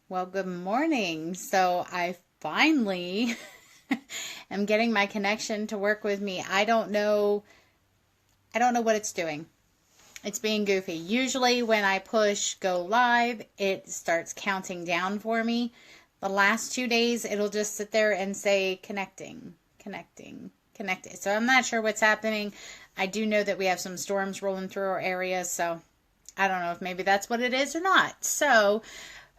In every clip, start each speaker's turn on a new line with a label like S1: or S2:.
S1: Well, good morning. So I finally am getting my connection to work with me. I don't know what it's doing. It's being goofy. Usually when I push go live, it starts counting down for me. The last 2 days, it'll just sit there and say connecting, connecting, connecting. So I'm not sure what's happening. I do know that we have some storms rolling through our area, so I don't know if maybe that's what it is or not. So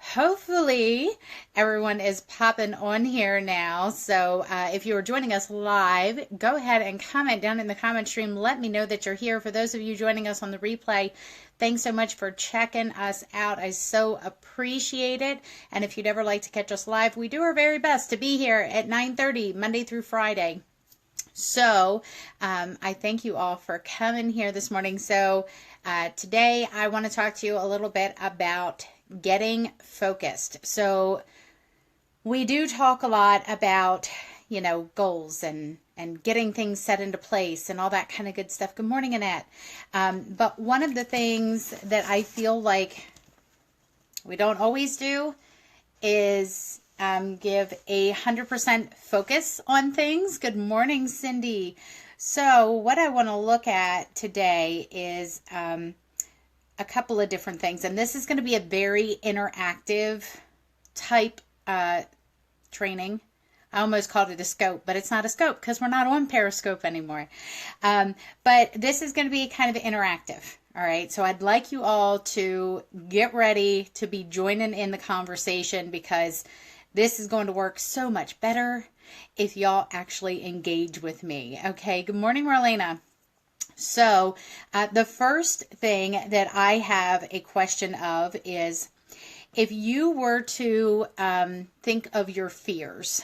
S1: hopefully everyone is popping on here now. So if you are joining us live, go ahead and comment down in the comment stream. Let me know that you're here. For those of you joining us on the replay, thanks so much for checking us out. I so appreciate it. And if you'd ever like to catch us live, we do our very best to be here at 9:30 Monday through Friday. So I thank you all for coming here this morning. So today I want to talk to you a little bit about getting focused. So we do talk a lot about, goals and getting things set into place and all that kind of good stuff. Good morning, Annette. But one of the things that I feel like we don't always do is give 100% focus on things. Good morning, Cindy. So what I want to look at today is a couple of different things. And this is going to be a very interactive type training. I almost called it a scope, but it's not a scope because we're not on Periscope anymore. But this is going to be kind of interactive. All right. So I'd like you all to get ready to be joining in the conversation because this is going to work so much better if y'all actually engage with me. Okay. Good morning, Marlena. So the first thing that I have a question of is if you were to think of your fears,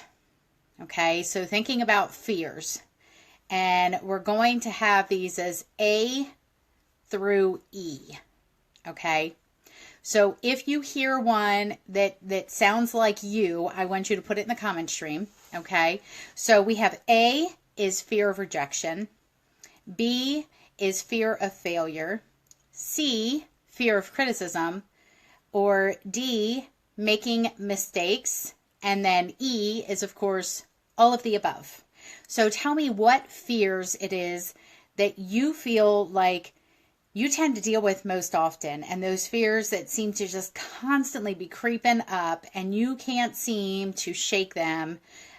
S1: okay, so thinking about fears, and we're going to have these as A through E, okay? So if you hear one that sounds like you, I want you to put it in the comment stream, okay? So we have A is fear of rejection. B is fear of failure. C, fear of criticism. Or D, making mistakes. And then E is, of course, all of the above. So tell me what fears it is that you feel like you tend to deal with most often, and those fears that seem to just constantly be creeping up and you can't seem to shake them.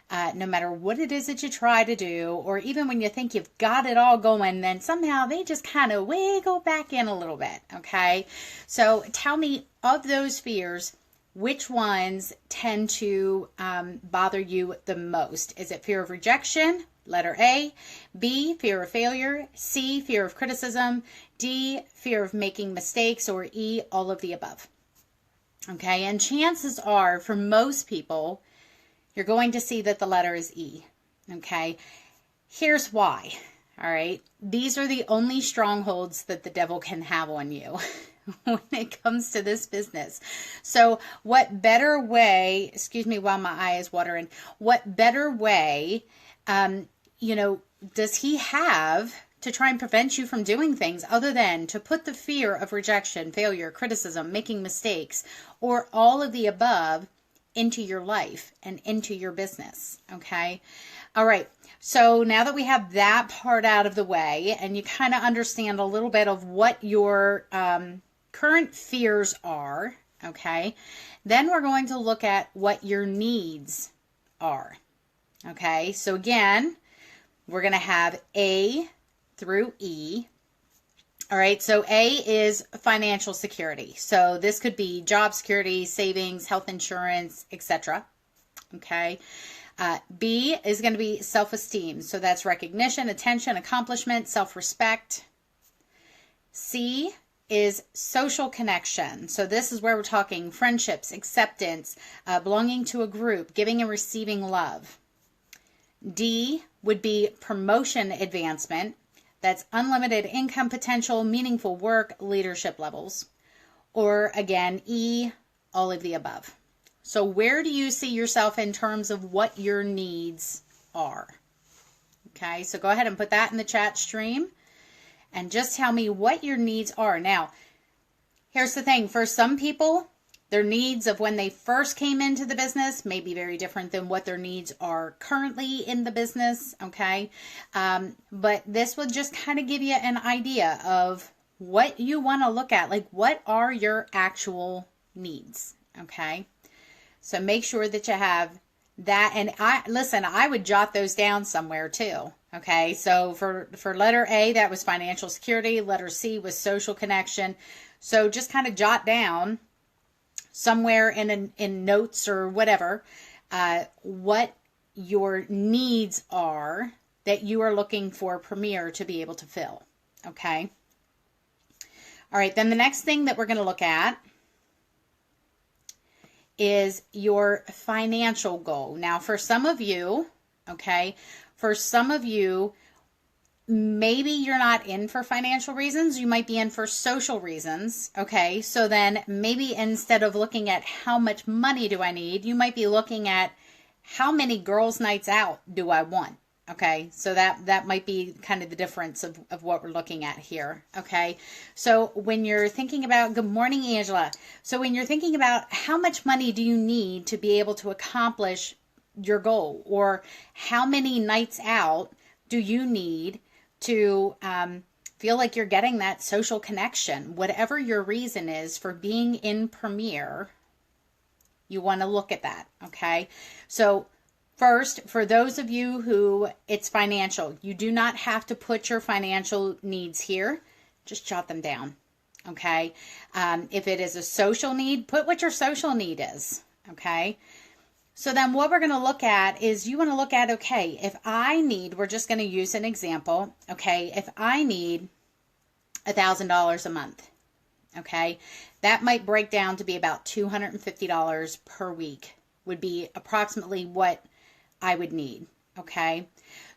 S1: No matter what it is that you try to do, or even when you think you've got it all going, then somehow they just kind of wiggle back in a little bit, okay? So tell me, of those fears, which ones tend to bother you the most? Is it fear of rejection, letter A, B, fear of failure, C, fear of criticism, D, fear of making mistakes, or E, all of the above? Okay, and chances are, for most people, you're going to see that the letter is E, okay? Here's why, all right? These are the only strongholds that the devil can have on you when it comes to this business. So what better way, excuse me while my eye is watering, what better way, does he have to try and prevent you from doing things other than to put the fear of rejection, failure, criticism, making mistakes, or all of the above into your life and into your business, okay? All right, so now that we have that part out of the way and you kind of understand a little bit of what your current fears are, okay, then we're going to look at what your needs are, okay? So again, we're going to have A through E. All right, so A is financial security. So this could be job security, savings, health insurance, etc. Okay. B is going to be self-esteem. So that's recognition, attention, accomplishment, self-respect. C is social connection. So this is where we're talking friendships, acceptance, belonging to a group, giving and receiving love. D would be promotion advancement. That's unlimited income potential, meaningful work, leadership levels. Or again, E, all of the above. So where do you see yourself in terms of what your needs are? Okay, so go ahead and put that in the chat stream and just tell me what your needs are. Now, here's the thing. For some people, Their needs of when they first came into the business may be very different than what their needs are currently in the business, okay? But this will just kind of give you an idea of what you want to look at. Like, what are your actual needs, okay? So make sure that you have that. And I would jot those down somewhere too, okay? So for letter A, that was financial security. Letter C was social connection. So just kind of jot down somewhere in notes or whatever, what your needs are that you are looking for Premier to be able to fill. Okay. All right. Then the next thing that we're going to look at is your financial goal. Now, for some of you, maybe you're not in for financial reasons. You might be in for social reasons. Okay. So then maybe instead of looking at how much money do I need, you might be looking at how many girls' nights out do I want? Okay. So that might be kind of the difference of what we're looking at here. Okay. So when you're thinking about, good morning, Angela. So when you're thinking about how much money do you need to be able to accomplish your goal, or how many nights out do you need to feel like you're getting that social connection, whatever your reason is for being in Premier, you want to look at that. Okay. So first, for those of you who it's financial, you do not have to put your financial needs here. Just jot them down. Okay. If it is a social need, put what your social need is. Okay. So then what we're going to look at is you want to look at, okay, if I need, we're just going to use an example. Okay. If I need $1,000 a month, okay, that might break down to be about $250 per week would be approximately what I would need. Okay.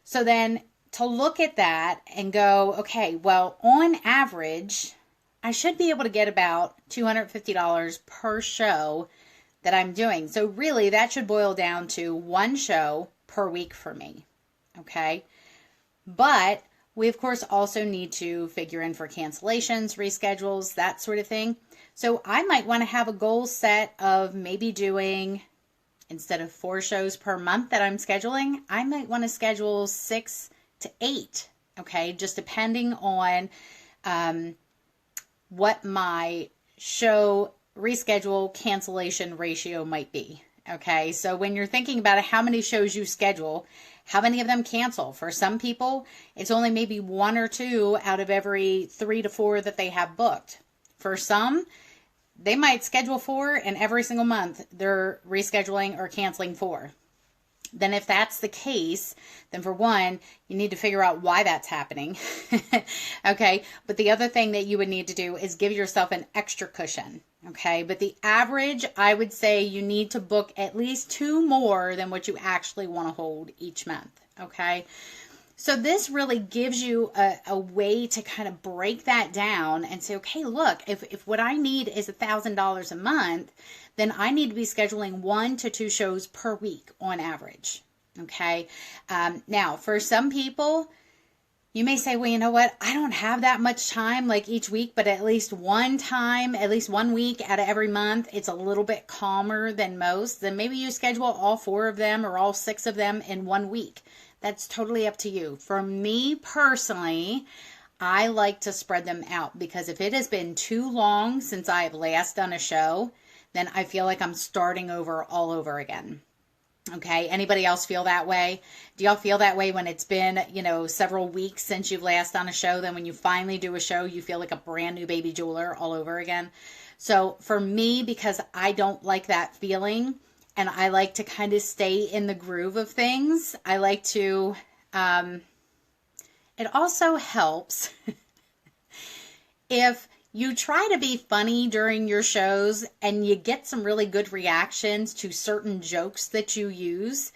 S1: So then to look at that and go, okay, well, on average, I should be able to get about $250 per show that I'm doing. So really that should boil down to one show per week for me. Okay. But we of course also need to figure in for cancellations, reschedules, that sort of thing. So I might want to have a goal set of maybe doing, instead of 4 shows per month that I'm scheduling, I might want to schedule 6 to 8. Okay. Just depending on what my show reschedule cancellation ratio might be. Okay. So when you're thinking about it, how many shows you schedule, how many of them cancel? For some people, it's only maybe 1 or 2 out of every 3 to 4 that they have booked. For some, they might schedule 4 and every single month they're rescheduling or canceling 4. Then if that's the case, then for one, you need to figure out why that's happening. Okay. But the other thing that you would need to do is give yourself an extra cushion. Okay. But the average, I would say you need to book at least 2 more than what you actually want to hold each month. Okay. So this really gives you a way to kind of break that down and say, okay, look, if what I need is $1,000 a month, then I need to be scheduling 1 to 2 shows per week on average. Okay. Now for some people, you may say, well, you know what? I don't have that much time like each week, but at least one time, at least 1 week out of every month, it's a little bit calmer than most. Then maybe you schedule all 4 of them or all 6 of them in 1 week. That's totally up to you. For me personally, I like to spread them out because if it has been too long since I have last done a show, then I feel like I'm starting over all over again. Okay. Anybody else feel that way? Do y'all feel that way when it's been, several weeks since you've last done a show? Then when you finally do a show, you feel like a brand new baby jeweler all over again. So for me, because I don't like that feeling, and I like to kind of stay in the groove of things, I like to, it also helps if you try to be funny during your shows and you get some really good reactions to certain jokes that you use.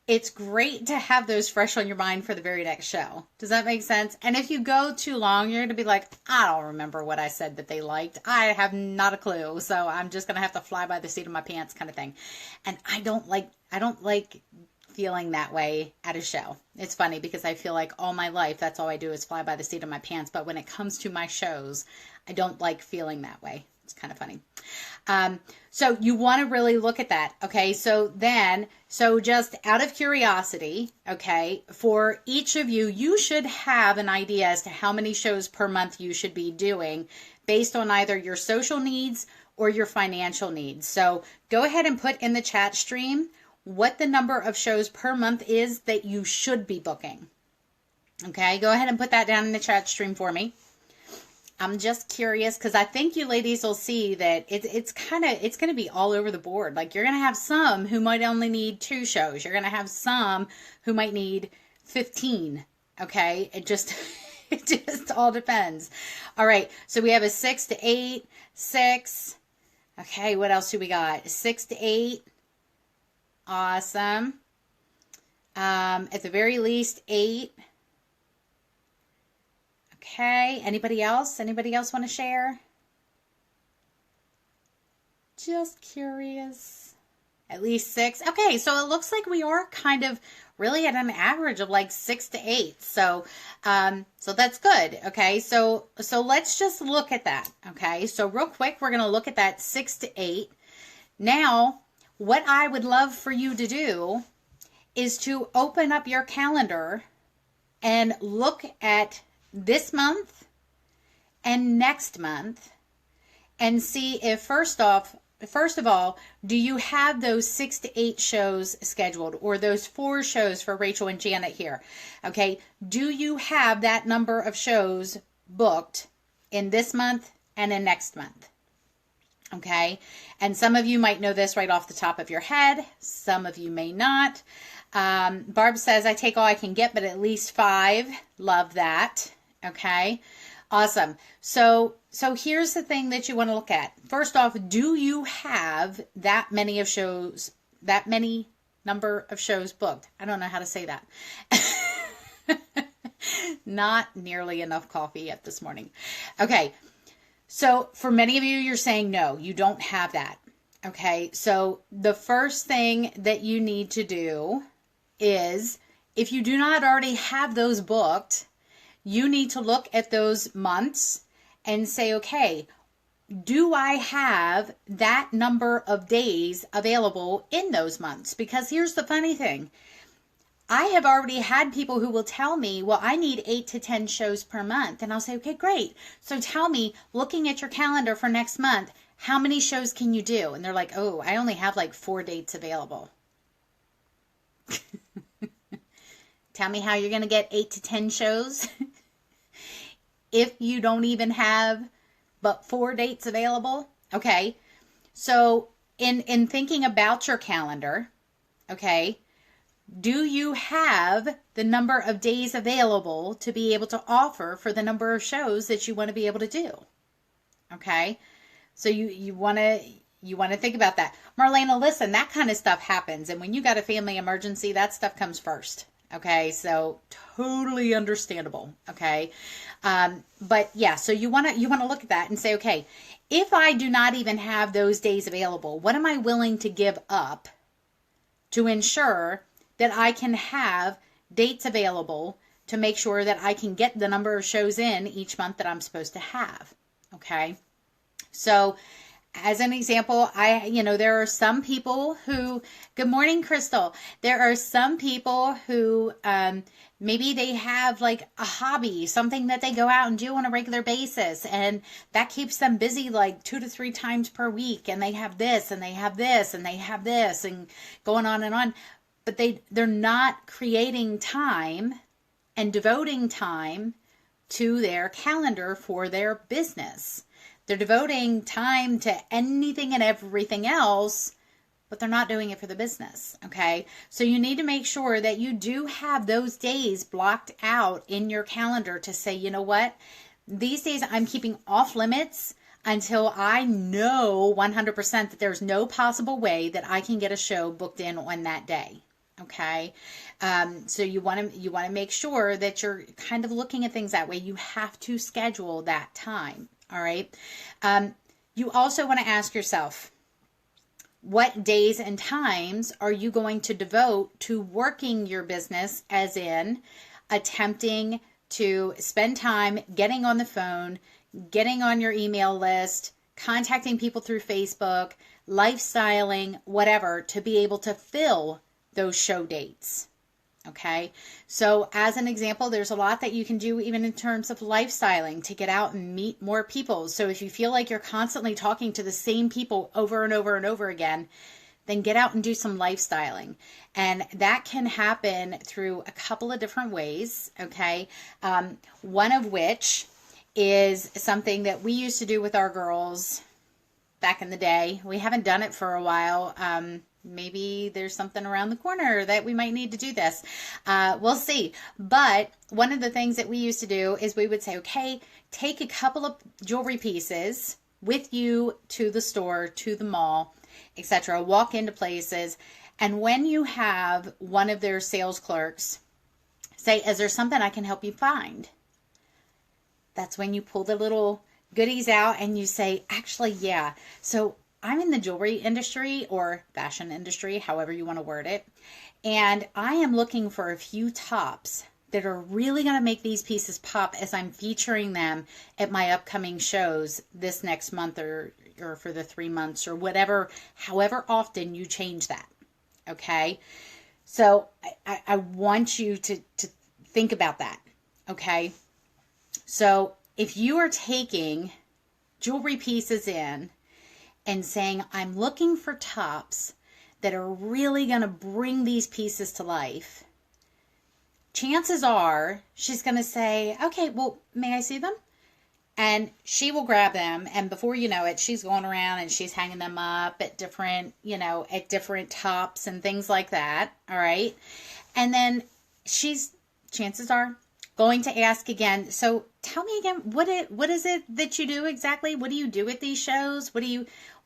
S1: It's great to have those fresh on your mind for the very next show. Does that make sense? And if you go too long, you're going to be like, I don't remember what I said that they liked. I have not a clue. So I'm just going to have to fly by the seat of my pants kind of thing. And I don't like feeling that way at a show. It's funny because I feel like all my life, that's all I do is fly by the seat of my pants. But when it comes to my shows, I don't like feeling that way. It's kind of funny. So you want to really look at that. Okay. So just out of curiosity, okay, for each of you, you should have an idea as to how many shows per month you should be doing based on either your social needs or your financial needs. So go ahead and put in the chat stream what the number of shows per month is that you should be booking. Okay. Go ahead and put that down in the chat stream for me. I'm just curious because I think you ladies will see that it's going to be all over the board. Like you're going to have some who might only need 2 shows. You're going to have some who might need 15. Okay. It just all depends. All right. So we have a 6 to 8, 6. Okay. What else do we got? 6 to 8. Awesome. At the very least, 8. Okay, anybody else? Anybody else want to share? Just curious. At least 6. Okay, so it looks like we are kind of really at an average of like 6 to 8. So that's good. Okay, so let's just look at that. Okay, so real quick, we're going to look at that 6 to 8. Now, what I would love for you to do is to open up your calendar and look at this month and next month and see if first of all, do you have those 6 to 8 shows scheduled or those 4 shows for Rachel and Janet here? Okay. Do you have that number of shows booked in this month and in next month? Okay. And some of you might know this right off the top of your head. Some of you may not. Barb says, I take all I can get, but at least 5. Love that. Okay. Awesome. So here's the thing that you want to look at. First off, do you have that many number of shows booked? I don't know how to say that. Not nearly enough coffee yet this morning. Okay. So for many of you, you're saying no, you don't have that. Okay. So the first thing that you need to do is, if you do not already have those booked, you need to look at those months and say, okay, do I have that number of days available in those months? Because here's the funny thing. I have already had people who will tell me, well, I need 8 to 10 shows per month. And I'll say, okay, great. So tell me, looking at your calendar for next month, how many shows can you do? And they're like, oh, I only have like 4 dates available. Tell me how you're going to get 8 to 10 shows if you don't even have but 4 dates available. Okay. So in thinking about your calendar, okay, do you have the number of days available to be able to offer for the number of shows that you want to be able to do? Okay. So you want to think about that. Marlena, listen, that kind of stuff happens. And when you got a family emergency, that stuff comes first. Okay. So totally understandable. Okay. But yeah, so you want to look at that and say, okay, if I do not even have those days available, what am I willing to give up to ensure that I can have dates available to make sure that I can get the number of shows in each month that I'm supposed to have? Okay. So as an example, there are some people who, good morning, Crystal. There are some people who, maybe they have like a hobby, something that they go out and do on a regular basis, and that keeps them busy like 2 to 3 times per week. And they have this and they have this and they have this and going on and on, but they're not creating time and devoting time to their calendar for their business. They're devoting time to anything and everything else, but they're not doing it for the business. Okay. So you need to make sure that you do have those days blocked out in your calendar to say, you know what, these days I'm keeping off limits until I know 100% that there's no possible way that I can get a show booked in on that day. Okay. So you want to make sure that you're kind of looking at things that way. You have to schedule that time. All right. You also want to ask yourself, what days and times are you going to devote to working your business, as in attempting to spend time getting on the phone, getting on your email list, contacting people through Facebook, lifestyling, whatever, to be able to fill those show dates. Okay, so as an example, there's a lot that you can do even in terms of lifestyling to get out and meet more people. So if you feel like you're constantly talking to the same people over and over and over again, then get out and do some lifestyling. And that can happen through a couple of different ways, okay? One of which is something that we used to do with our girls back in the day. We haven't done it for a while. Maybe there's something around the corner that we might need to do this. We'll see. But one of the things that we used to do is we would say, okay, take a couple of jewelry pieces with you to the store, to the mall, etc. Walk into places. And when you have one of their sales clerks say, is there something I can help you find? That's when you pull the little goodies out and you say, actually, yeah. So I'm in the jewelry industry or fashion industry, however you want to word it. And I am looking for a few tops that are really going to make these pieces pop as I'm featuring them at my upcoming shows this next month or for the 3 months or whatever, however often you change that. Okay. So I want you to think about that. Okay. So if you are taking jewelry pieces in and saying, I'm looking for tops that are really going to bring these pieces to life, chances are she's going to say, okay, well, may I see them? And she will grab them. And before you know it, she's going around and she's hanging them up at different, at different tops and things like that. All right. And then chances are, going to ask again, so tell me again, what is it that you do exactly? What do you do at these shows?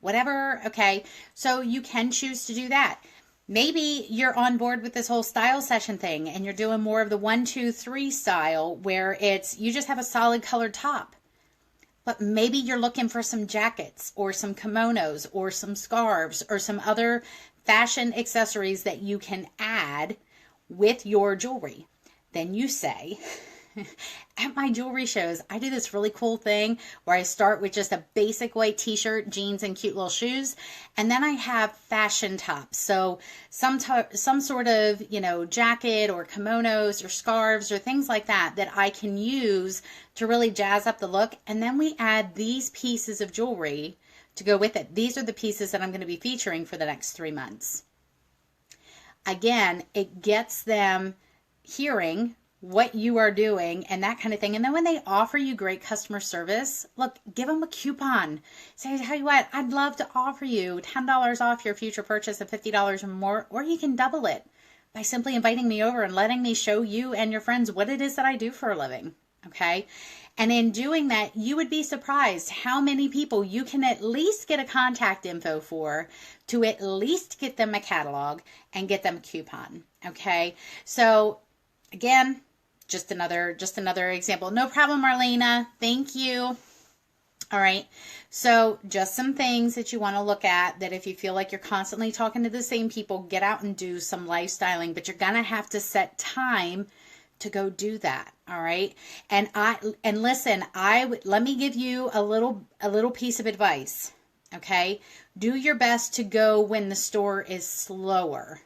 S1: Whatever. Okay. So you can choose to do that. Maybe you're on board with this whole style session thing and you're doing more of the 1, 2, 3 style where you just have a solid colored top. But maybe you're looking for some jackets or some kimonos or some scarves or some other fashion accessories that you can add with your jewelry. Then you say, at my jewelry shows, I do this really cool thing where I start with just a basic white t-shirt, jeans, and cute little shoes. And then I have fashion tops. So some sort of, jacket or kimonos or scarves or things like that I can use to really jazz up the look. And then we add these pieces of jewelry to go with it. These are the pieces that I'm going to be featuring for the next 3 months. Again, it gets them hearing what you are doing and that kind of thing. And then when they offer you great customer service, look, give them a coupon. Say, tell you what, I'd love to offer you $10 off your future purchase of $50 or more, or you can double it by simply inviting me over and letting me show you and your friends what it is that I do for a living. Okay. And in doing that, you would be surprised how many people you can at least get a contact info for to at least get them a catalog and get them a coupon. Okay. So again, just another example. No problem, Marlena. Thank you. All right. So just some things that you want to look at that if you feel like you're constantly talking to the same people, get out and do some lifestyling, but you're going to have to set time to go do that. All right. And listen, let me give you a little piece of advice. Okay. Do your best to go when the store is slower.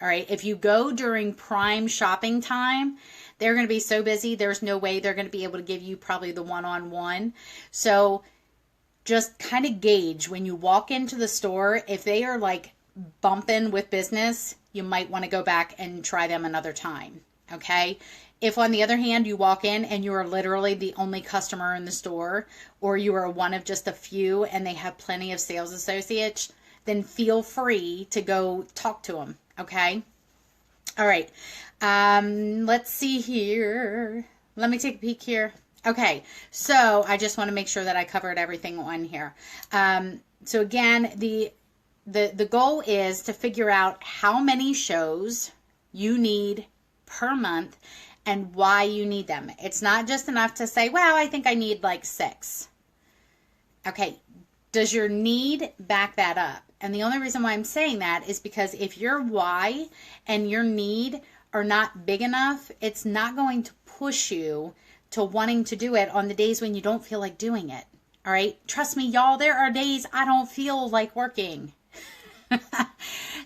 S1: All right. If you go during prime shopping time, they're going to be so busy. There's no way they're going to be able to give you probably the one-on-one. So just kind of gauge when you walk into the store, if they are like bumping with business, you might want to go back and try them another time. Okay. If on the other hand, you walk in and you are literally the only customer in the store, or you are one of just a few and they have plenty of sales associates, then feel free to go talk to them. Okay. All right. Let's see here. Let me take a peek here. Okay. So I just want to make sure that I covered everything on here. So again, the goal is to figure out how many shows you need per month and why you need them. It's not just enough to say, well, I think I need like 6. Okay. Does your need back that up? And the only reason why I'm saying that is because if your why and your need are not big enough, it's not going to push you to wanting to do it on the days when you don't feel like doing it. All right. Trust me, y'all, there are days I don't feel like working.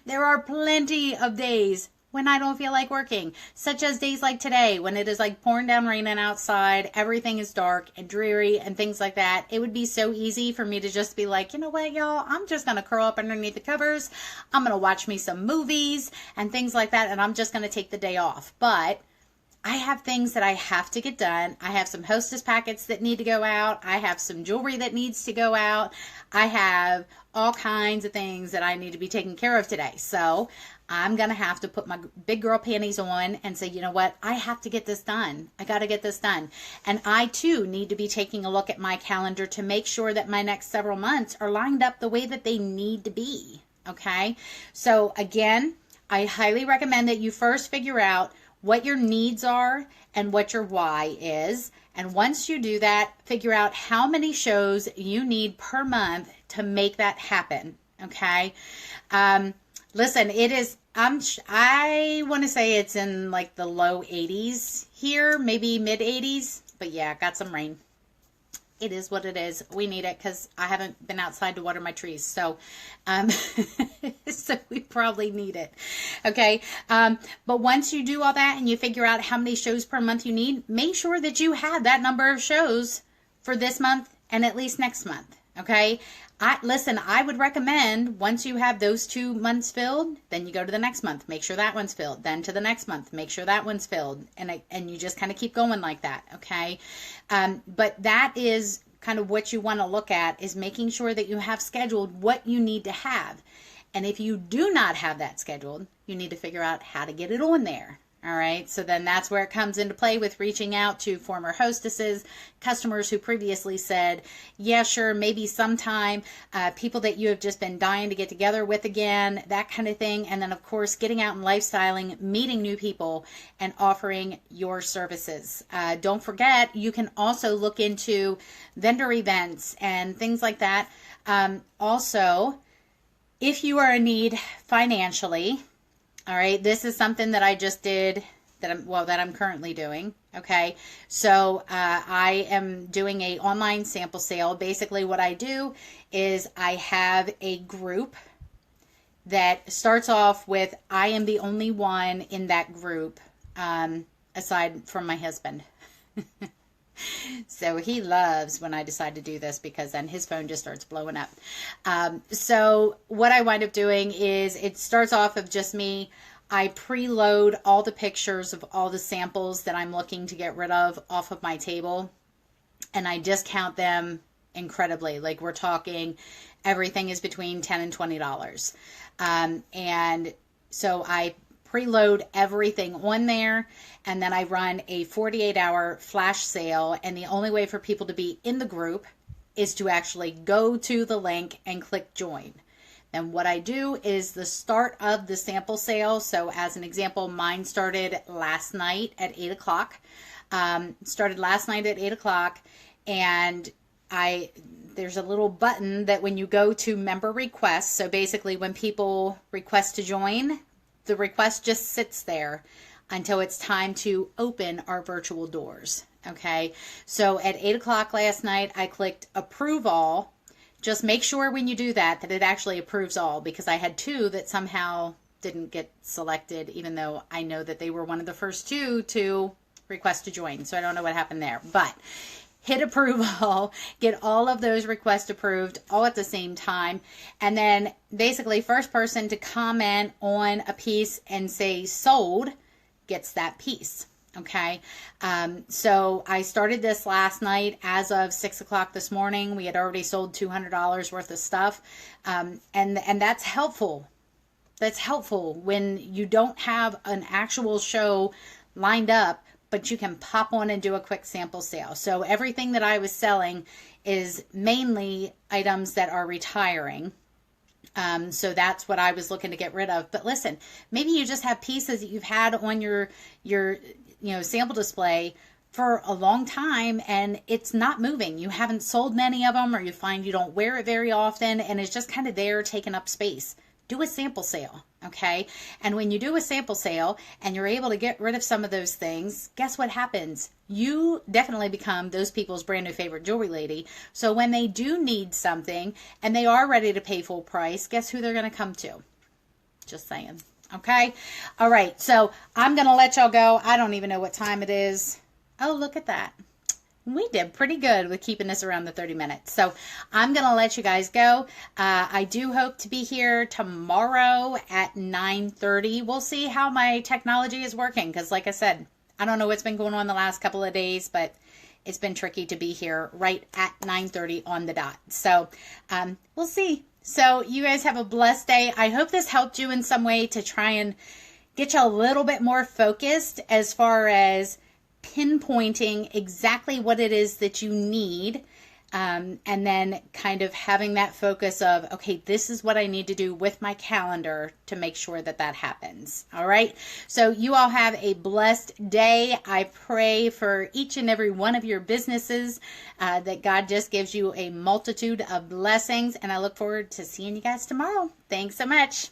S1: There are plenty of days when I don't feel like working, such as days like today when it is like pouring down raining outside, everything is dark and dreary and things like that. It would be so easy for me to just be like, you know what, y'all, I'm just going to curl up underneath the covers. I'm going to watch me some movies and things like that, and I'm just going to take the day off. But I have things that I have to get done. I have some Hostess packets that need to go out. I have some jewelry that needs to go out. I have all kinds of things that I need to be taking care of today. So I'm going to have to put my big girl panties on and say, you know what? I have to get this done. I got to get this done. And I too need to be taking a look at my calendar to make sure that my next several months are lined up the way that they need to be. Okay. So again, I highly recommend that you first figure out what your needs are and what your why is. And once you do that, figure out how many shows you need per month to make that happen. Okay. Listen, it is, I want to say it's in like the low 80s here, maybe mid 80s, but yeah, got some rain. It is what it is. We need it because I haven't been outside to water my trees. So, so we probably need it. Okay. But once you do all that and you figure out how many shows per month you need, make sure that you have that number of shows for this month and at least next month. Okay. Listen, I would recommend once you have those 2 months filled, then you go to the next month, make sure that one's filled, then to the next month, make sure that one's filled. And you just kind of keep going like that. Okay. But that is kind of what you want to look at, is making sure that you have scheduled what you need to have. And if you do not have that scheduled, you need to figure out how to get it on there. All right. So then that's where it comes into play with reaching out to former hostesses, customers who previously said, yeah, sure, maybe sometime, people that you have just been dying to get together with again, that kind of thing. And then, of course, getting out and lifestyling, meeting new people, and offering your services. Don't forget, you can also look into vendor events and things like that. Also, if you are in need financially, all right, this is something that I just did that I'm currently doing. Okay, so I am doing a online sample sale. Basically, what I do is I have a group that starts off with, I am the only one in that group, aside from my husband. So he loves when I decide to do this, because then his phone just starts blowing up. So what I wind up doing is, it starts off of just me. I preload all the pictures of all the samples that I'm looking to get rid of off of my table, and I discount them incredibly. Like, we're talking everything is between $10 and $20. And so I preload everything on there, and then I run a 48-hour flash sale. And the only way for people to be in the group is to actually go to the link and click join. Then what I do is the start of the sample sale. So as an example, mine started last night at 8 o'clock. And there's a little button that when you go to member requests, so basically when people request to join, the request just sits there until it's time to open our virtual doors. Okay, so at 8 o'clock last night, I clicked approve all. Just make sure when you do that it actually approves all, because I had 2 that somehow didn't get selected, even though I know that they were one of the first 2 to request to join. So I don't know what happened there, but hit approve all, get all of those requests approved all at the same time. And then basically first person to comment on a piece and say sold gets that piece. Okay. So I started this last night. As of 6 o'clock this morning, we had already sold $200 worth of stuff. And that's helpful. That's helpful when you don't have an actual show lined up, but you can pop on and do a quick sample sale. So everything that I was selling is mainly items that are retiring. So that's what I was looking to get rid of. But listen, maybe you just have pieces that you've had on your sample display for a long time and it's not moving. You haven't sold many of them, or you find you don't wear it very often and it's just kind of there taking up space. do a sample sale. Okay. And when you do a sample sale and you're able to get rid of some of those things, guess what happens? You definitely become those people's brand new favorite jewelry lady. So when they do need something and they are ready to pay full price, guess who they're going to come to? Just saying. Okay. All right. So I'm going to let y'all go. I don't even know what time it is. Oh, look at that. We did pretty good with keeping this around the 30 minutes. So I'm going to let you guys go. I do hope to be here tomorrow at 9:30. We'll see how my technology is working because, like I said, I don't know what's been going on the last couple of days, but it's been tricky to be here right at 9:30 on the dot. So we'll see. So you guys have a blessed day. I hope this helped you in some way to try and get you a little bit more focused as far as pinpointing exactly what it is that you need, and then kind of having that focus of, okay, this is what I need to do with my calendar to make sure that that happens. All right. So you all have a blessed day. I pray for each and every one of your businesses, that God just gives you a multitude of blessings, and I look forward to seeing you guys tomorrow. Thanks so much.